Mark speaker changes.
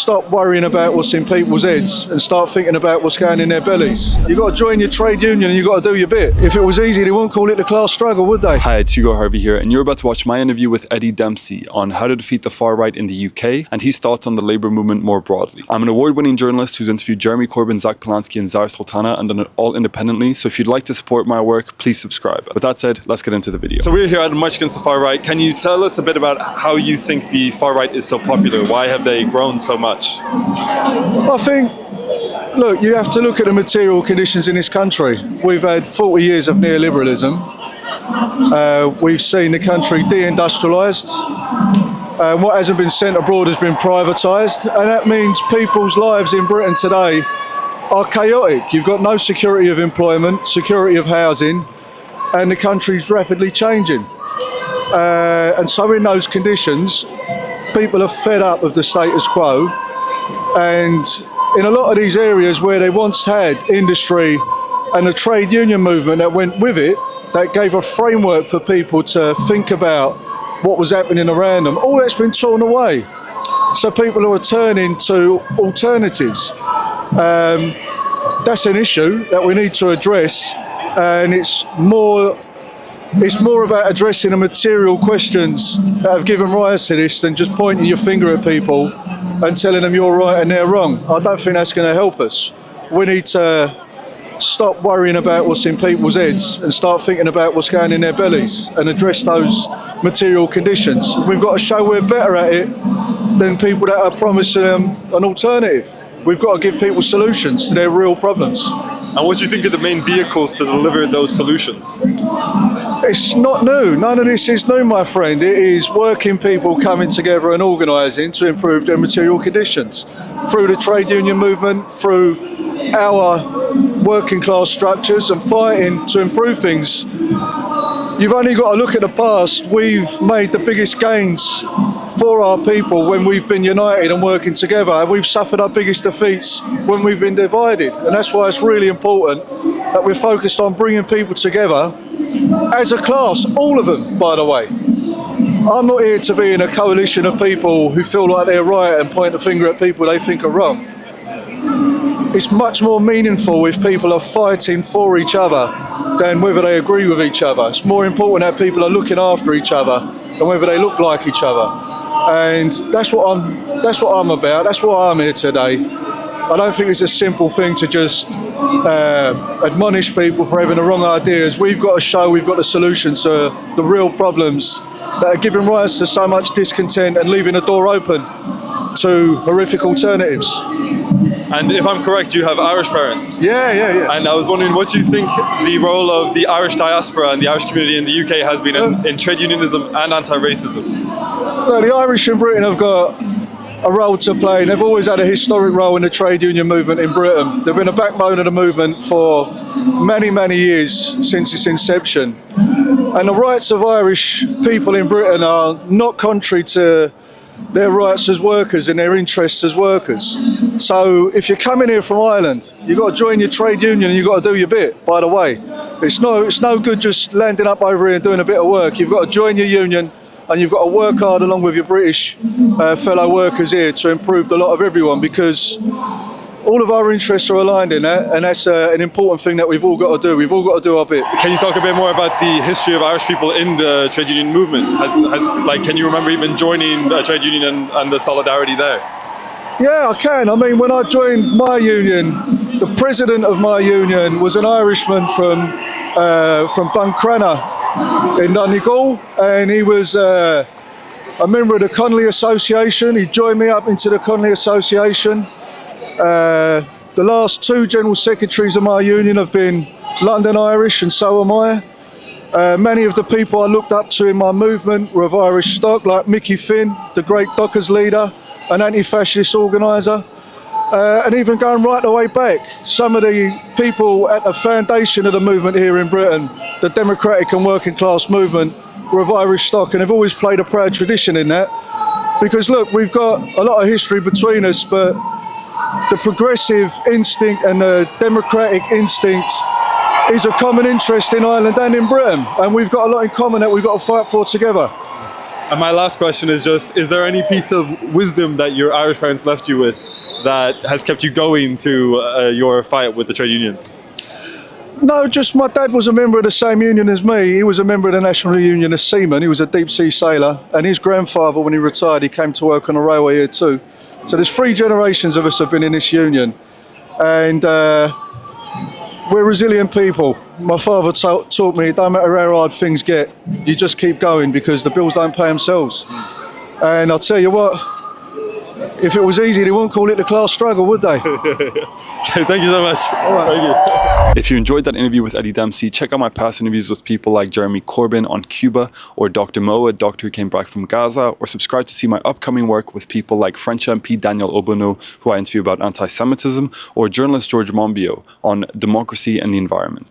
Speaker 1: stop worrying about what's in people's heads and start thinking about what's going in their bellies. You've got to join your trade union and you've got to do your bit. If it was easy, they wouldn't call it the class struggle, would they?
Speaker 2: Hi, it's Hugo here, and you're about to watch my interview with Dempsey on how to defeat the far right in the UK and his thoughts on the Labour movement more broadly. I'm an award-winning journalist who's interviewed Jeremy Corbyn, Zach Polanski and Zara Sultana and done it all independently, so if you'd like to support my work, please subscribe. With that said, let's get into the video. So we're here at a March Against the Far Right. Can you tell us a bit about how you think the far right is so popular? Why have they grown so much?
Speaker 1: I think, look, you have to look at the material conditions in this country. We've had 40 years of neoliberalism. We've seen the country deindustrialised. What hasn't been sent abroad has been privatised, and that means people's lives in Britain today are chaotic. You've got no security of employment, security of housing, and the country's rapidly changing. And so in those conditions, people are fed up of the status quo, and in a lot of these areas where they once had industry and a trade union movement that went with it, that gave a framework for people to think about what was happening around them, all that's been torn away. So people are turning to alternatives. That's an issue that we need to address, and it's more about addressing the material questions that have given rise to this than just pointing your finger at people and telling them you're right and they're wrong. I don't think that's going to help us. We need to stop worrying about what's in people's heads and start thinking about what's going in their bellies and address those material conditions. We've got to show we're better at it than people that are promising them an alternative. We've got to give people solutions to their real problems.
Speaker 2: And what do you think are the main vehicles to deliver those solutions?
Speaker 1: It's not new. None of this is new, my friend. It is working people coming together and organising to improve their material conditions. Through the trade union movement, through our working class structures and fighting to improve things. You've only got to look at the past. We've made the biggest gains for our people when we've been united and working together, and we've suffered our biggest defeats when we've been divided. And that's why it's really important that we're focused on bringing people together as a class, all of them, by the way. I'm not here to be in a coalition of people who feel like they're right and point the finger at people they think are wrong. It's much more meaningful if people are fighting for each other than whether they agree with each other. It's more important that people are looking after each other than whether they look like each other. And that's what I'm about. That's why I'm here today. I don't think it's a simple thing to just admonish people for having the wrong ideas. We've got to show we've got the solutions to the real problems that are giving rise to so much discontent and leaving the door open to horrific alternatives.
Speaker 2: And if I'm correct, you have Irish parents.
Speaker 1: Yeah.
Speaker 2: And I was wondering, what do you think the role of the Irish diaspora and the Irish community in the UK has been in trade unionism and anti-racism?
Speaker 1: Well, the Irish in Britain have got a role to play, and they've always had a historic role in the trade union movement in Britain. They've been a backbone of the movement for many, many years since its inception. And the rights of Irish people in Britain are not contrary to their rights as workers and their interests as workers. So if you're coming here from Ireland, you've got to join your trade union and you've got to do your bit, by the way. It's no good just landing up over here and doing a bit of work. You've got to join your union and you've got to work hard along with your British fellow workers here to improve the lot of everyone, because all of our interests are aligned in that, and that's an important thing that we've all got to do. We've all got to do our bit.
Speaker 2: Can you talk a bit more about the history of Irish people in the trade union movement? Can you remember even joining a trade union and the solidarity there?
Speaker 1: Yeah, I can. I mean, when I joined my union, the president of my union was an Irishman from Buncrana in Donegal, and he was a member of the Connolly Association. He joined me up into the Connolly Association. The last two general secretaries of my union have been London Irish, and so am I. Many of the people I looked up to in my movement were of Irish stock, like Mickey Finn, the great Dockers leader, an anti-fascist organiser, and even going right the way back. Some of the people at the foundation of the movement here in Britain, the democratic and working class movement, were of Irish stock, and have always played a proud tradition in that. Because look, we've got a lot of history between us, but the progressive instinct and the democratic instinct is a common interest in Ireland and in Britain, and we've got a lot in common that we've got to fight for together.
Speaker 2: And my last question is just, is there any piece of wisdom that your Irish parents left you with that has kept you going to your fight with the trade unions?
Speaker 1: No, just my dad was a member of the same union as me. He was a member of the National Union of Seamen. He was a deep sea sailor. And his grandfather, when he retired, he came to work on the railway here too. So there's 3 generations of us have been in this union. And we're resilient people. My father taught me it don't matter how hard things get, you just keep going because the bills don't pay themselves. And I'll tell you what, if it was easy, they wouldn't call it the class struggle, would they?
Speaker 2: Okay, thank you so much.
Speaker 1: All right.
Speaker 2: Thank you. If you enjoyed that interview with Eddie Dempsey, check out my past interviews with people like Jeremy Corbyn on Cuba, or Dr. Mo, a doctor who came back from Gaza, or subscribe to see my upcoming work with people like French MP Daniel Obono, who I interview about anti-Semitism, or journalist George Monbiot on democracy and the environment.